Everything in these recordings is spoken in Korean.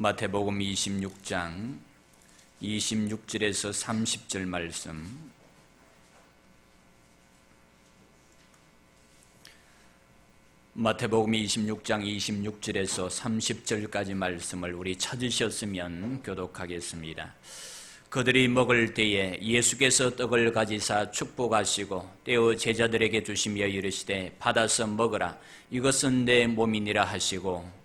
마태복음 26장 26절에서 30절 말씀. 마태복음 26장 26절에서 30절까지 말씀을 우리 찾으셨으면 교독하겠습니다. 그들이 먹을 때에 예수께서 떡을 가지사 축복하시고 떼어 제자들에게 주시며 이르시되 받아서 먹으라, 이것은 내 몸이니라 하시고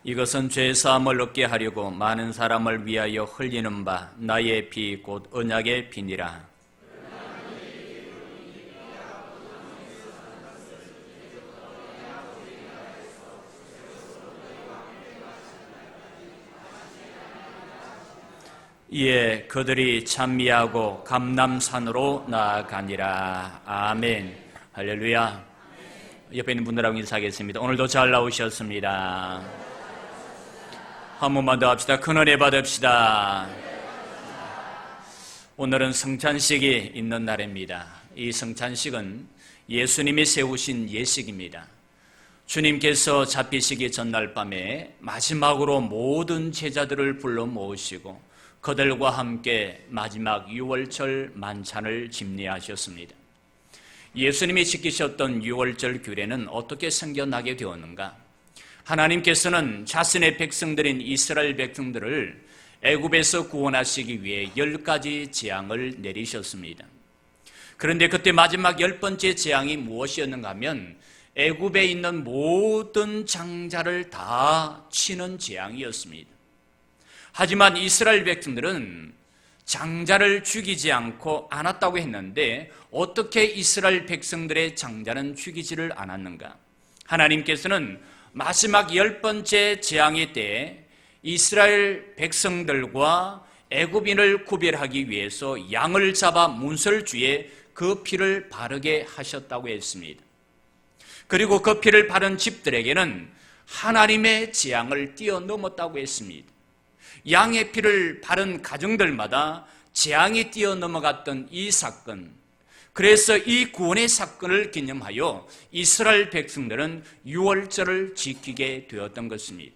이것은 죄사함을 얻게 하려고 많은 사람을 위하여 흘리는 바 나의 피 곧 언약의 피니라. 이에 그들이 찬미하고 감람산으로 나아가니라. 아멘. 할렐루야. 옆에 있는 분들하고 인사하겠습니다. 오늘도 잘 나오셨습니다. 한 번만 더 합시다. 큰 은혜 받읍시다. 오늘은 성찬식이 있는 날입니다. 이 성찬식은 예수님이 세우신 예식입니다. 주님께서 잡히시기 전날 밤에 마지막으로 모든 제자들을 불러 모으시고 그들과 함께 마지막 유월절 만찬을 집례하셨습니다. 예수님이 지키셨던 유월절 규례는 어떻게 생겨나게 되었는가? 하나님께서는 자신의 백성들인 이스라엘 백성들을 애굽에서 구원하시기 위해 10가지 재앙을 내리셨습니다. 그런데 그때 마지막 10번째 재앙이 무엇이었는가 하면 애굽에 있는 모든 장자를 다 치는 재앙이었습니다. 하지만 이스라엘 백성들은 장자를 죽이지 않았다고 했는데 어떻게 이스라엘 백성들의 장자는 죽이지를 않았는가? 하나님께서는 마지막 10번째 재앙의 때에 이스라엘 백성들과 애굽인을 구별하기 위해서 양을 잡아 문설주에 그 피를 바르게 하셨다고 했습니다. 그리고 그 피를 바른 집들에게는 하나님의 재앙을 뛰어넘었다고 했습니다. 양의 피를 바른 가정들마다 재앙이 뛰어넘어갔던 이 사건, 그래서 이 구원의 사건을 기념하여 이스라엘 백성들은 유월절을 지키게 되었던 것입니다.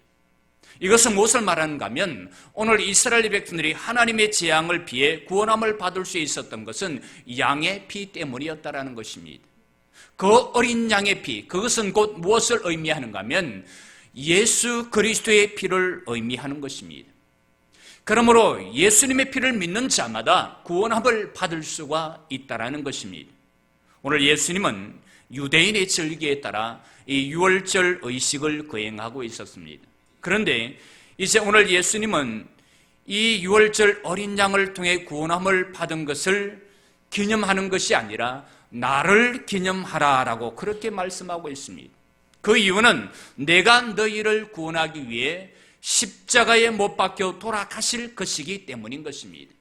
이것은 무엇을 말하는가 하면 오늘 이스라엘 백성들이 하나님의 재앙을 피해 구원함을 받을 수 있었던 것은 양의 피 때문이었다는 것입니다. 그 어린 양의 피, 그것은 곧 무엇을 의미하는가 하면 예수 그리스도의 피를 의미하는 것입니다. 그러므로 예수님의 피를 믿는 자마다 구원함을 받을 수가 있다는 것입니다. 오늘 예수님은 유대인의 절기에 따라 이 유월절 의식을 거행하고 있었습니다. 그런데 이제 오늘 예수님은 이 유월절 어린 양을 통해 구원함을 받은 것을 기념하는 것이 아니라 나를 기념하라라고 그렇게 말씀하고 있습니다. 그 이유는 내가 너희를 구원하기 위해 십자가에 못 박혀 돌아가실 것이기 때문인 것입니다.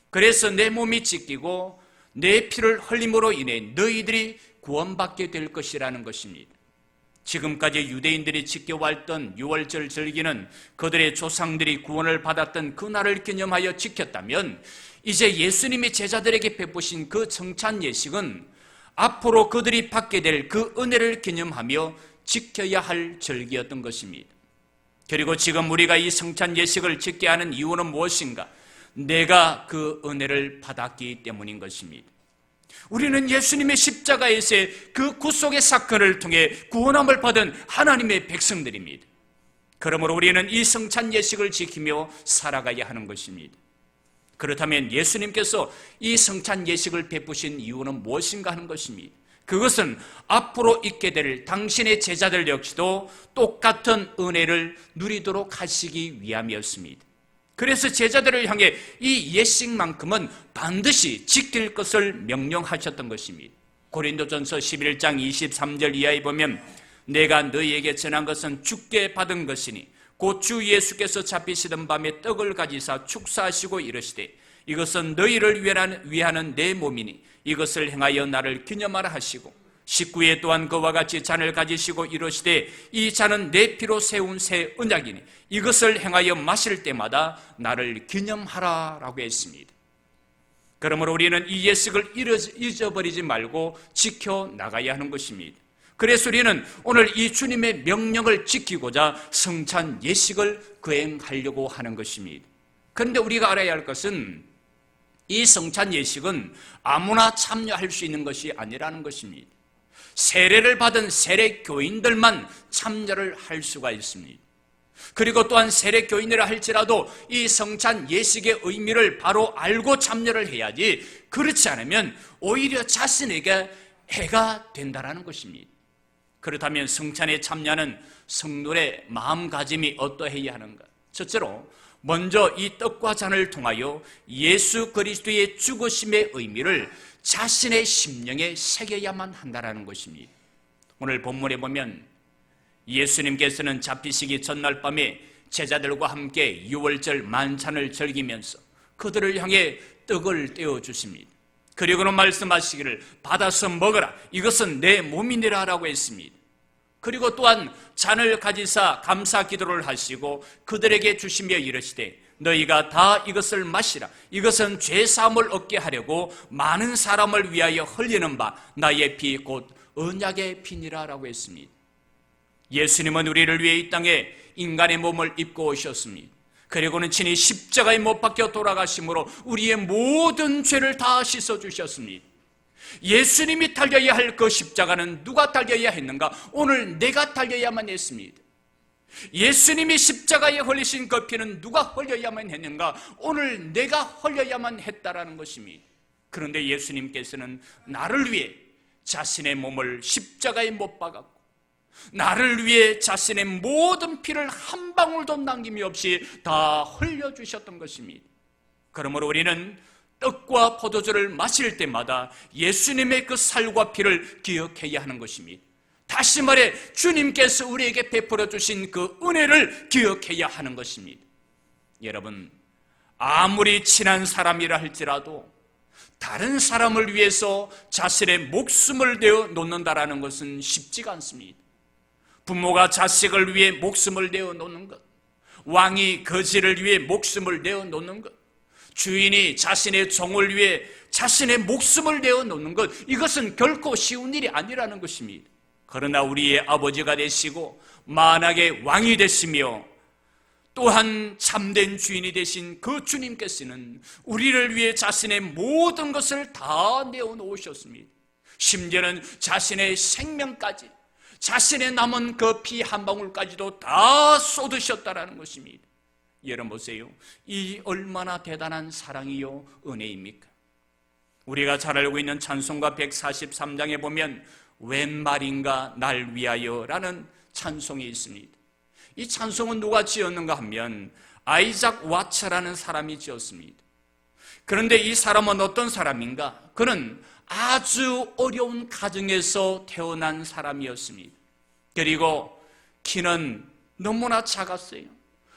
그래서 내 몸이 찢기고 내 피를 흘림으로 인해 너희들이 구원받게 될 것이라는 것입니다. 지금까지 유대인들이 지켜왔던 유월절 절기는 그들의 조상들이 구원을 받았던 그날을 기념하여 지켰다면 이제 예수님이 제자들에게 베푸신 그 성찬 예식은 앞으로 그들이 받게 될 그 은혜를 기념하며 지켜야 할 절기였던 것입니다. 그리고 지금 우리가 이 성찬 예식을 지켜야 하는 이유는 무엇인가? 내가 그 은혜를 받았기 때문인 것입니다. 우리는 예수님의 십자가에서의 그 구속의 사건을 통해 구원함을 받은 하나님의 백성들입니다. 그러므로 우리는 이 성찬 예식을 지키며 살아가야 하는 것입니다. 그렇다면 예수님께서 이 성찬 예식을 베푸신 이유는 무엇인가 하는 것입니다. 그것은 앞으로 있게 될 당신의 제자들 역시도 똑같은 은혜를 누리도록 하시기 위함이었습니다. 그래서 제자들을 향해 이 예식만큼은 반드시 지킬 것을 명령하셨던 것입니다. 고린도전서 11장 23절 이하에 보면 내가 너희에게 전한 것은 주께 받은 것이니 곧 주 예수께서 잡히시던 밤에 떡을 가지사 축사하시고 이르시되 이것은 너희를 위하는 내 몸이니 이것을 행하여 나를 기념하라 하시고 19회 또한 그와 같이 잔을 가지시고 이르시되 이 잔은 내 피로 세운 새 언약이니 이것을 행하여 마실 때마다 나를 기념하라 라고 했습니다. 그러므로 우리는 이 예식을 잊어버리지 말고 지켜나가야 하는 것입니다. 그래서 우리는 오늘 이 주님의 명령을 지키고자 성찬 예식을 거행하려고 하는 것입니다. 그런데 우리가 알아야 할 것은 이 성찬 예식은 아무나 참여할 수 있는 것이 아니라는 것입니다. 세례를 받은 세례 교인들만 참여를 할 수가 있습니다. 그리고 또한 세례 교인이라 할지라도 이 성찬 예식의 의미를 바로 알고 참여를 해야지, 그렇지 않으면 오히려 자신에게 해가 된다는 것입니다. 그렇다면 성찬에 참여하는 성도의 마음가짐이 어떠해야 하는가? 첫째로 먼저 이 떡과 잔을 통하여 예수 그리스도의 죽으심의 의미를 자신의 심령에 새겨야만 한다는 것입니다. 오늘 본문에 보면 예수님께서는 잡히시기 전날 밤에 제자들과 함께 유월절 만찬을 즐기면서 그들을 향해 떡을 떼어 주십니다. 그리고는 말씀하시기를 받아서 먹어라, 이것은 내 몸이니라 라고 했습니다. 그리고 또한 잔을 가지사 감사 기도를 하시고 그들에게 주시며 이르시되 너희가 다 이것을 마시라, 이것은 죄사함을 얻게 하려고 많은 사람을 위하여 흘리는 바 나의 피 곧 언약의 피니라 라고 했습니다. 예수님은 우리를 위해 이 땅에 인간의 몸을 입고 오셨습니다. 그리고는 친히 십자가에 못 박혀 돌아가심으로 우리의 모든 죄를 다 씻어주셨습니다. 예수님이 달려야 할 그 십자가는 누가 달려야 했는가? 오늘 내가 달려야만 했습니다. 예수님이 십자가에 흘리신 그 피는 누가 흘려야만 했는가? 오늘 내가 흘려야만 했다라는 것입니다. 그런데 예수님께서는 나를 위해 자신의 몸을 십자가에 못 박았고 나를 위해 자신의 모든 피를 한 방울도 남김이 없이 다 흘려주셨던 것입니다. 그러므로 우리는 떡과 포도주를 마실 때마다 예수님의 그 살과 피를 기억해야 하는 것입니다. 다시 말해 주님께서 우리에게 베풀어 주신 그 은혜를 기억해야 하는 것입니다. 여러분, 아무리 친한 사람이라 할지라도 다른 사람을 위해서 자신의 목숨을 내어 놓는다라는 것은 쉽지가 않습니다. 부모가 자식을 위해 목숨을 내어 놓는 것, 왕이 거지를 위해 목숨을 내어 놓는 것, 주인이 자신의 종을 위해 자신의 목숨을 내어 놓는 것, 이것은 결코 쉬운 일이 아니라는 것입니다. 그러나 우리의 아버지가 되시고 만악의 왕이 되시며 또한 참된 주인이 되신 그 주님께서는 우리를 위해 자신의 모든 것을 다 내어놓으셨습니다. 심지어는 자신의 생명까지, 자신의 남은 그 피 한 방울까지도 다 쏟으셨다라는 것입니다. 여러분 보세요. 이 얼마나 대단한 사랑이요 은혜입니까? 우리가 잘 알고 있는 찬송가 143장에 보면 웬 말인가 날 위하여 라는 찬송이 있습니다. 이 찬송은 누가 지었는가 하면 아이작 와처라는 사람이 지었습니다. 그런데 이 사람은 어떤 사람인가? 그는 아주 어려운 가정에서 태어난 사람이었습니다. 그리고 키는 너무나 작았어요.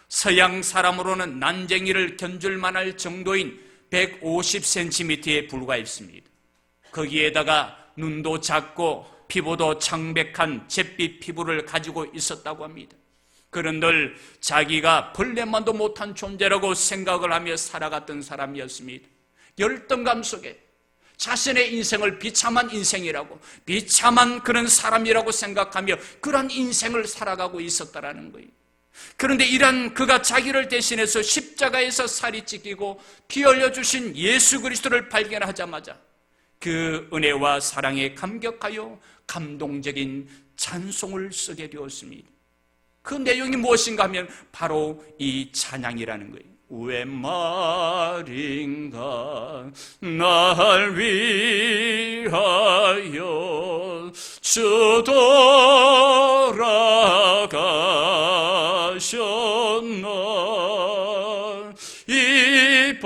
서양 사람으로는 난쟁이를 견줄 만할 정도인 150cm에 불과했습니다. 거기에다가 눈도 작고 피부도 창백한 잿빛 피부를 가지고 있었다고 합니다. 그는 늘 자기가 벌레만도 못한 존재라고 생각을 하며 살아갔던 사람이었습니다. 열등감 속에 자신의 인생을 비참한 인생이라고, 비참한 그런 사람이라고 생각하며 그런 인생을 살아가고 있었다라는 거예요. 그런데 이런 그가 자기를 대신해서 십자가에서 살이 찢기고 피 흘려주신 예수 그리스도를 발견하자마자 그 은혜와 사랑에 감격하여 감동적인 찬송을 쓰게 되었습니다. 그 내용이 무엇인가 하면 바로 이 찬양이라는 거예요. 웬 말인가 날 위하여 주 돌아가셨나 이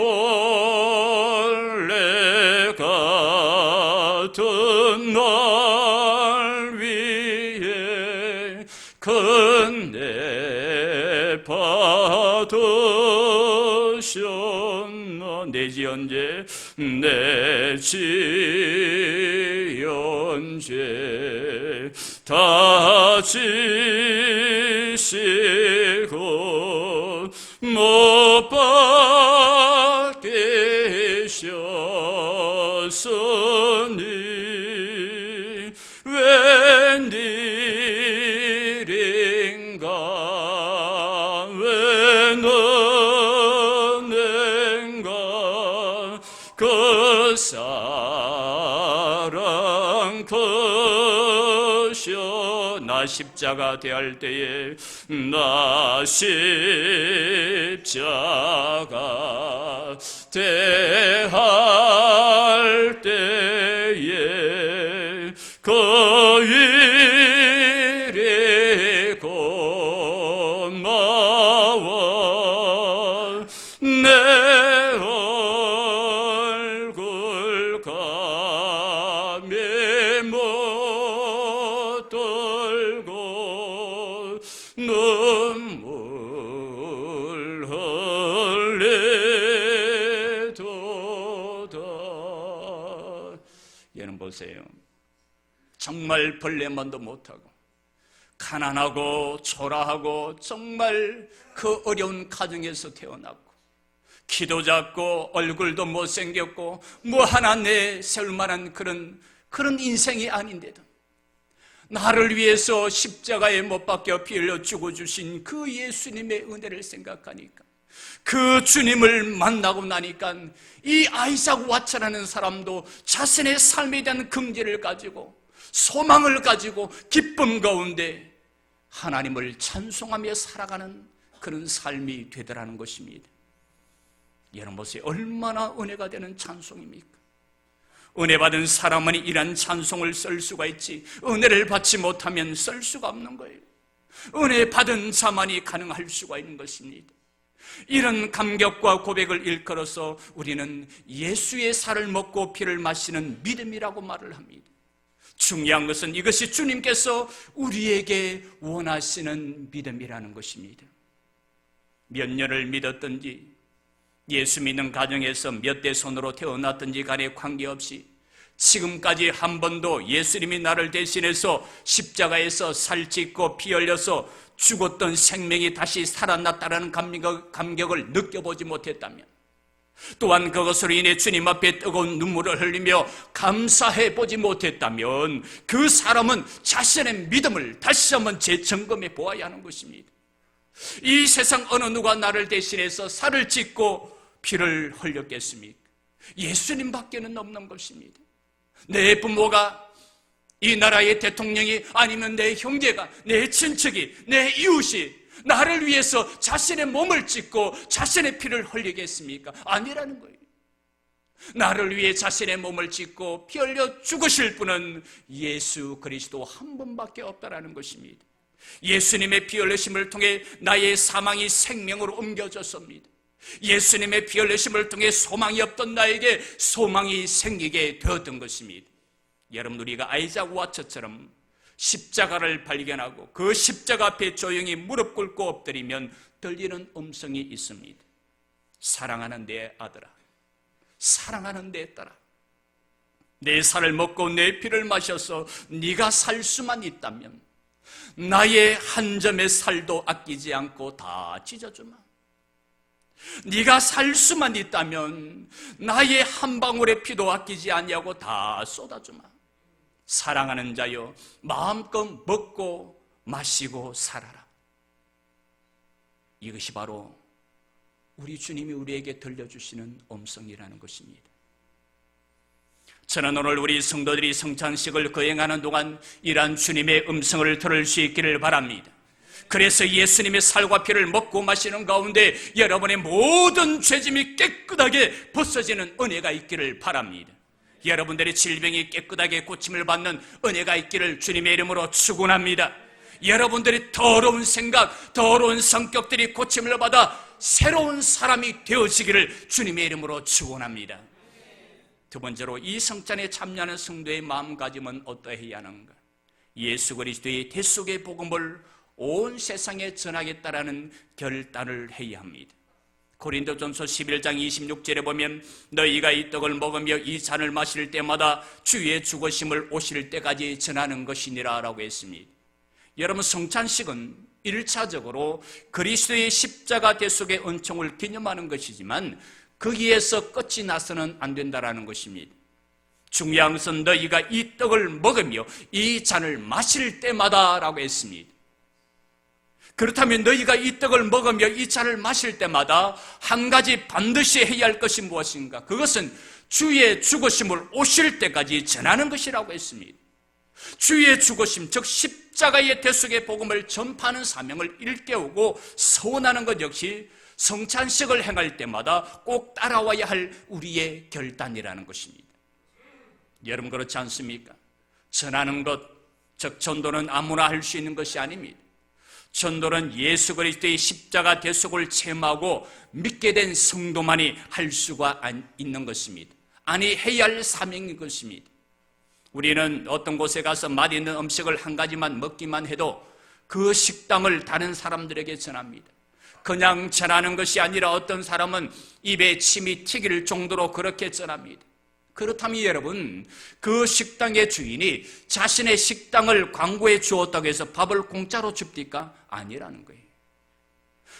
벌레 같은 날 위해 근대 받으셨나 내지언제 내지언제 다 지시고 못 박히셨나 왔으니 웬일인가 웬은행가 그 사랑 크셔 나 십자가 대할 때에 나 십자가 대할 때에 그 일이 고마워 내 얼굴 감에 못 들고 눈물 흘리도다. 얘는 보세요. 정말 벌레만도 못하고 가난하고 초라하고 정말 그 어려운 가정에서 태어났고 키도 작고 얼굴도 못생겼고 뭐 하나 내세울 만한 그런 인생이 아닌데도 나를 위해서 십자가에 못 박혀 피 흘려 죽어주신 그 예수님의 은혜를 생각하니까 그 주님을 만나고 나니까 이 아이작 왓츠라는 사람도 자신의 삶에 대한 긍지를 가지고 소망을 가지고 기쁨 가운데 하나님을 찬송하며 살아가는 그런 삶이 되더라는 것입니다. 여러분 보세요. 얼마나 은혜가 되는 찬송입니까? 은혜 받은 사람은 이런 찬송을 쓸 수가 있지 은혜를 받지 못하면 쓸 수가 없는 거예요. 은혜 받은 자만이 가능할 수가 있는 것입니다. 이런 감격과 고백을 일컬어서 우리는 예수의 살을 먹고 피를 마시는 믿음이라고 말을 합니다. 중요한 것은 이것이 주님께서 우리에게 원하시는 믿음이라는 것입니다. 몇 년을 믿었든지 예수 믿는 가정에서 몇 대 손으로 태어났든지 간에 관계없이 지금까지 한 번도 예수님이 나를 대신해서 십자가에서 살찢고 피 흘려서 죽었던 생명이 다시 살아났다는 감격을 느껴보지 못했다면, 또한 그것으로 인해 주님 앞에 뜨거운 눈물을 흘리며 감사해 보지 못했다면 그 사람은 자신의 믿음을 다시 한번 재점검해 보아야 하는 것입니다. 이 세상 어느 누가 나를 대신해서 살을 찢고 피를 흘렸겠습니까? 예수님밖에는 없는 것입니다. 내 부모가, 이 나라의 대통령이, 아니면 내 형제가, 내 친척이, 내 이웃이 나를 위해서 자신의 몸을 찢고 자신의 피를 흘리겠습니까? 아니라는 거예요. 나를 위해 자신의 몸을 찢고 피 흘려 죽으실 분은 예수 그리스도 한 분밖에 없다라는 것입니다. 예수님의 피 흘리심을 통해 나의 사망이 생명으로 옮겨졌습니다. 예수님의 피 흘리심을 통해 소망이 없던 나에게 소망이 생기게 되었던 것입니다. 여러분, 우리가 아이작 왓츠처럼 십자가를 발견하고 그 십자가 앞에 조용히 무릎 꿇고 엎드리면 들리는 음성이 있습니다. 사랑하는 내 아들아, 사랑하는 내 딸아, 내 살을 먹고 내 피를 마셔서 네가 살 수만 있다면 나의 한 점의 살도 아끼지 않고 다 찢어주마. 네가 살 수만 있다면 나의 한 방울의 피도 아끼지 아니하고 다 쏟아주마. 사랑하는 자여, 마음껏 먹고 마시고 살아라. 이것이 바로 우리 주님이 우리에게 들려주시는 음성이라는 것입니다. 저는 오늘 우리 성도들이 성찬식을 거행하는 동안 이러한 주님의 음성을 들을 수 있기를 바랍니다. 그래서 예수님의 살과 피를 먹고 마시는 가운데 여러분의 모든 죄짐이 깨끗하게 벗어지는 은혜가 있기를 바랍니다. 여러분들의 질병이 깨끗하게 고침을 받는 은혜가 있기를 주님의 이름으로 축원합니다. 여러분들의 더러운 생각, 더러운 성격들이 고침을 받아 새로운 사람이 되어지기를 주님의 이름으로 축원합니다. 두 번째로, 이 성찬에 참여하는 성도의 마음가짐은 어떠해야 하는가? 예수 그리스도의 대속의 복음을 온 세상에 전하겠다라는 결단을 해야 합니다. 고린도전서 11장 26절에 보면 너희가 이 떡을 먹으며 이 잔을 마실 때마다 주의 죽으심을 오실 때까지 전하는 것이니라 라고 했습니다. 여러분, 성찬식은 1차적으로 그리스도의 십자가 대속의 은총을 기념하는 것이지만 거기에서 끝이 나서는 안 된다라는 것입니다. 중요한 것은 너희가 이 떡을 먹으며 이 잔을 마실 때마다 라고 했습니다. 그렇다면 너희가 이 떡을 먹으며 이 잔을 마실 때마다 한 가지 반드시 해야 할 것이 무엇인가? 그것은 주의 죽으심을 오실 때까지 전하는 것이라고 했습니다. 주의 죽으심, 즉 십자가의 대속의 복음을 전파하는 사명을 일깨우고 서원하는 것 역시 성찬식을 행할 때마다 꼭 따라와야 할 우리의 결단이라는 것입니다. 여러분 그렇지 않습니까? 전하는 것, 즉 전도는 아무나 할 수 있는 것이 아닙니다. 전도는 예수 그리스도의 십자가 대속을 체험하고 믿게 된 성도만이 할 수가 있는 것입니다. 아니 해야 할 사명인 것입니다. 우리는 어떤 곳에 가서 맛있는 음식을 한 가지만 먹기만 해도 그 식당을 다른 사람들에게 전합니다. 그냥 전하는 것이 아니라 어떤 사람은 입에 침이 튀길 정도로 그렇게 전합니다. 그렇다면 여러분, 그 식당의 주인이 자신의 식당을 광고해 주었다고 해서 밥을 공짜로 줍니까? 아니라는 거예요.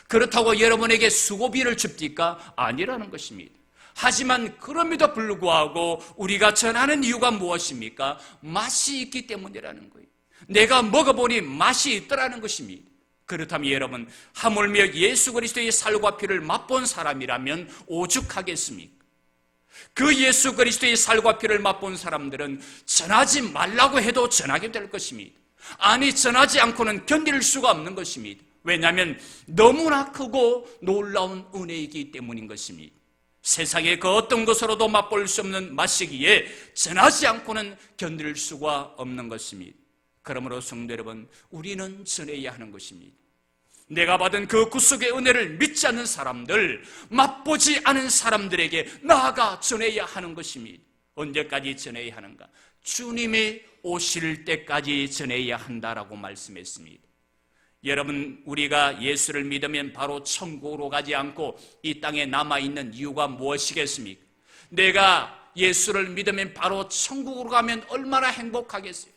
그렇다고 여러분에게 수고비를 줍니까? 아니라는 것입니다. 하지만 그럼에도 불구하고 우리가 전하는 이유가 무엇입니까? 맛이 있기 때문이라는 거예요. 내가 먹어보니 맛이 있더라는 것입니다. 그렇다면 여러분, 하물며 예수 그리스도의 살과 피를 맛본 사람이라면 오죽하겠습니까? 그 예수 그리스도의 살과 피를 맛본 사람들은 전하지 말라고 해도 전하게 될 것입니다. 아니, 전하지 않고는 견딜 수가 없는 것입니다. 왜냐하면 너무나 크고 놀라운 은혜이기 때문인 것입니다. 세상의 그 어떤 것으로도 맛볼 수 없는 맛이기에 전하지 않고는 견딜 수가 없는 것입니다. 그러므로 성도 여러분, 우리는 전해야 하는 것입니다. 내가 받은 그 구속의 은혜를 믿지 않는 사람들, 맛보지 않은 사람들에게 나아가 전해야 하는 것입니다. 언제까지 전해야 하는가? 주님이 오실 때까지 전해야 한다라고 말씀했습니다. 여러분, 우리가 예수를 믿으면 바로 천국으로 가지 않고 이 땅에 남아있는 이유가 무엇이겠습니까? 내가 예수를 믿으면 바로 천국으로 가면 얼마나 행복하겠어요?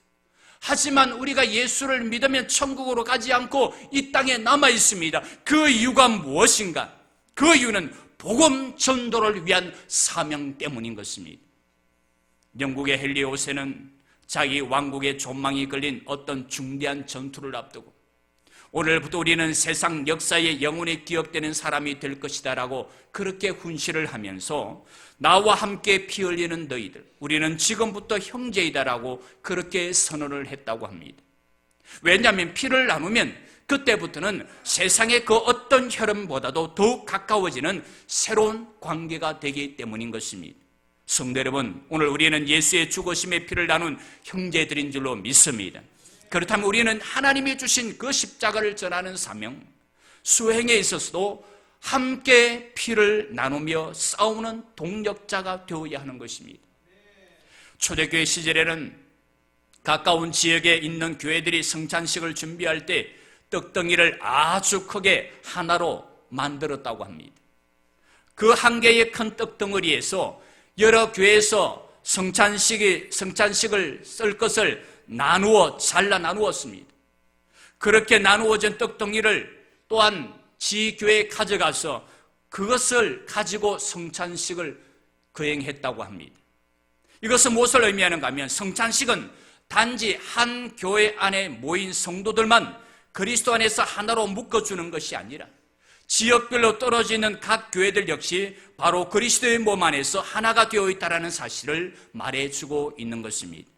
하지만 우리가 예수를 믿으면 천국으로 가지 않고 이 땅에 남아 있습니다. 그 이유가 무엇인가? 그 이유는 복음 전도를 위한 사명 때문인 것입니다. 영국의 헨리 5세는 자기 왕국의 존망이 걸린 어떤 중대한 전투를 앞두고 오늘부터 우리는 세상 역사에 영원히 기억되는 사람이 될 것이다 라고 그렇게 훈시를 하면서 나와 함께 피 흘리는 너희들, 우리는 지금부터 형제이다 라고 그렇게 선언을 했다고 합니다. 왜냐하면 피를 나누면 그때부터는 세상의 그 어떤 혈연보다도 더욱 가까워지는 새로운 관계가 되기 때문인 것입니다. 성도 여러분, 오늘 우리는 예수의 죽으심의 피를 나눈 형제들인 줄로 믿습니다. 그렇다면 우리는 하나님이 주신 그 십자가를 전하는 사명, 수행에 있어서도 함께 피를 나누며 싸우는 동력자가 되어야 하는 것입니다. 초대교회 시절에는 가까운 지역에 있는 교회들이 성찬식을 준비할 때 떡덩이를 아주 크게 하나로 만들었다고 합니다. 그 한 개의 큰 떡덩어리에서 여러 교회에서 성찬식을 쓸 것을 잘라 나누었습니다. 그렇게 나누어진 떡덩이를 또한 지교회에 가져가서 그것을 가지고 성찬식을 거행했다고 합니다. 이것은 무엇을 의미하는가 하면 성찬식은 단지 한 교회 안에 모인 성도들만 그리스도 안에서 하나로 묶어주는 것이 아니라 지역별로 떨어져 있는 각 교회들 역시 바로 그리스도의 몸 안에서 하나가 되어 있다는 사실을 말해주고 있는 것입니다.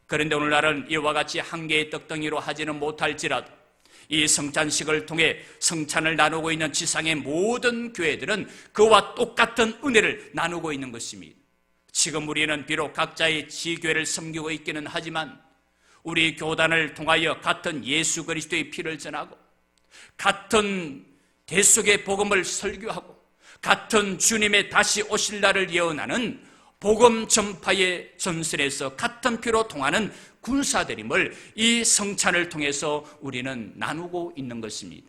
그런데 오늘날은 이와 같이 한 개의 떡덩이로 하지는 못할지라도 이 성찬식을 통해 성찬을 나누고 있는 지상의 모든 교회들은 그와 똑같은 은혜를 나누고 있는 것입니다. 지금 우리는 비록 각자의 지교회를 섬기고 있기는 하지만 우리 교단을 통하여 같은 예수 그리스도의 피를 전하고 같은 대속의 복음을 설교하고 같은 주님의 다시 오실 날을 예언하는 복음 전파의 전선에서 같은 피로 통하는 군사들임을 이 성찬을 통해서 우리는 나누고 있는 것입니다.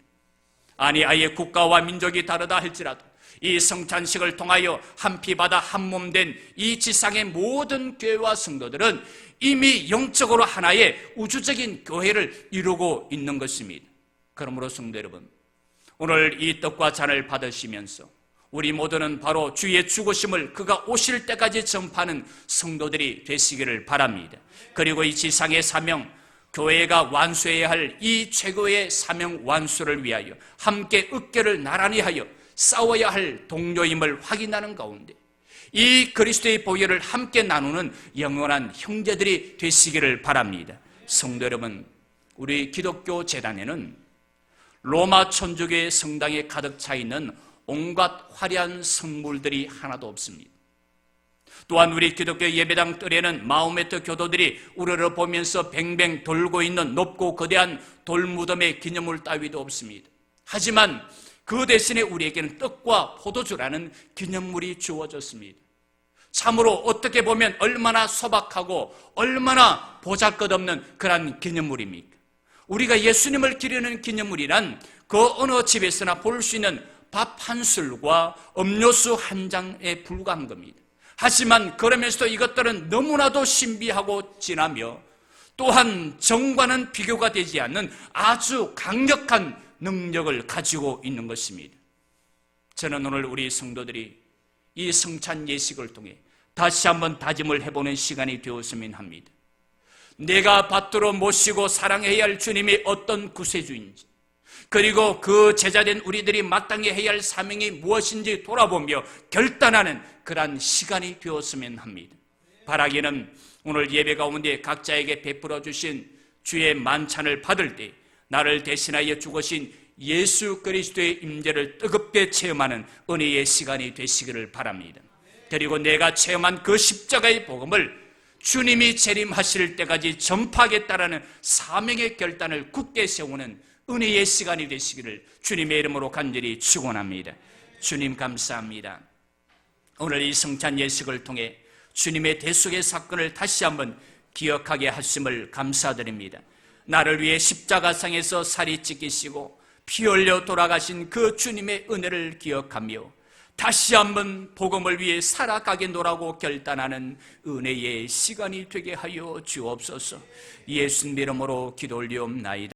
아니, 아예 국가와 민족이 다르다 할지라도 이 성찬식을 통하여 한 피 받아 한 몸 된 이 지상의 모든 교회와 성도들은 이미 영적으로 하나의 우주적인 교회를 이루고 있는 것입니다. 그러므로 성도 여러분, 오늘 이 떡과 잔을 받으시면서 우리 모두는 바로 주의 죽으심을 그가 오실 때까지 전파하는 성도들이 되시기를 바랍니다. 그리고 이 지상의 사명, 교회가 완수해야 할 이 최고의 사명 완수를 위하여 함께 어깨를 나란히 하여 싸워야 할 동료임을 확인하는 가운데 이 그리스도의 보혈을 함께 나누는 영원한 형제들이 되시기를 바랍니다. 성도 여러분, 우리 기독교 재단에는 로마 천주교의 성당에 가득 차 있는 온갖 화려한 성물들이 하나도 없습니다. 또한 우리 기독교 예배당 뜰에는 마호메트 교도들이 우러러 보면서 뱅뱅 돌고 있는 높고 거대한 돌무덤의 기념물 따위도 없습니다. 하지만 그 대신에 우리에게는 떡과 포도주라는 기념물이 주어졌습니다. 참으로 어떻게 보면 얼마나 소박하고 얼마나 보잘것없는 그런 기념물입니까? 우리가 예수님을 기리는 기념물이란 그 어느 집에서나 볼 수 있는 밥 한 술과 음료수 한 잔에 불과한 겁니다. 하지만 그러면서도 이것들은 너무나도 신비하고 진하며 또한 정과는 비교가 되지 않는 아주 강력한 능력을 가지고 있는 것입니다. 저는 오늘 우리 성도들이 이 성찬 예식을 통해 다시 한번 다짐을 해보는 시간이 되었으면 합니다. 내가 받들어 모시고 사랑해야 할 주님이 어떤 구세주인지, 그리고 그 제자된 우리들이 마땅히 해야 할 사명이 무엇인지 돌아보며 결단하는 그러한 시간이 되었으면 합니다. 바라기는 오늘 예배 가운데 각자에게 베풀어 주신 주의 만찬을 받을 때 나를 대신하여 죽으신 예수 그리스도의 임재를 뜨겁게 체험하는 은혜의 시간이 되시기를 바랍니다. 그리고 내가 체험한 그 십자가의 복음을 주님이 재림하실 때까지 전파하겠다라는 사명의 결단을 굳게 세우는 은혜의 시간이 되시기를 주님의 이름으로 간절히 축원합니다. 주님 감사합니다. 오늘 이 성찬 예식을 통해 주님의 대속의 사건을 다시 한번 기억하게 하심을 감사드립니다. 나를 위해 십자가상에서 살이 찢기시고 피 흘려 돌아가신 그 주님의 은혜를 기억하며 다시 한번 복음을 위해 살아가겠노라고 결단하는 은혜의 시간이 되게 하여 주옵소서. 예수님 이름으로 기도 올리옵나이다.